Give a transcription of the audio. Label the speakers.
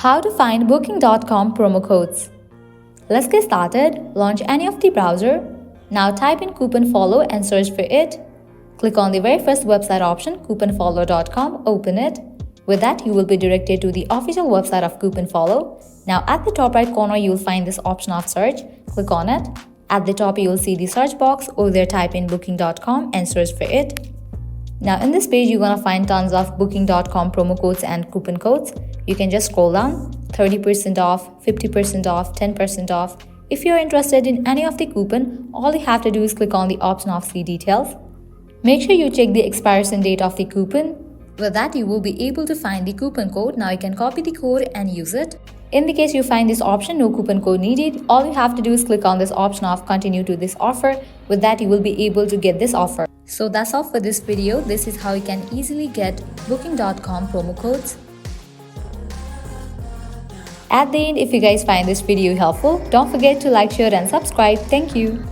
Speaker 1: How to find Booking.com promo codes. Let's get started. Launch any of the browser. Now type in CouponFollow and search for it. Click on the very first website option, couponfollow.com, open it. With that, you will be directed to the official website of CouponFollow. Now at the top right corner, you'll find this option of search. Click on it. At the top, you'll see the search box. Over there, type in Booking.com and search for it. Now in this page, you're gonna find tons of Booking.com promo codes and coupon codes. You can just scroll down, 30% off, 50% off, 10% off. If you're interested in any of the coupon, all you have to do is click on the option of see details. Make sure you check the expiration date of the coupon. With that, you will be able to find the coupon code. Now you can copy the code and use it. In the case you find this option, no coupon code needed, all you have to do is click on this option of continue to this offer. With that, you will be able to get this offer. So that's all for this video. This is how you can easily get Booking.com promo codes. At the end, if you guys find this video helpful, don't forget to like, share and subscribe. Thank you.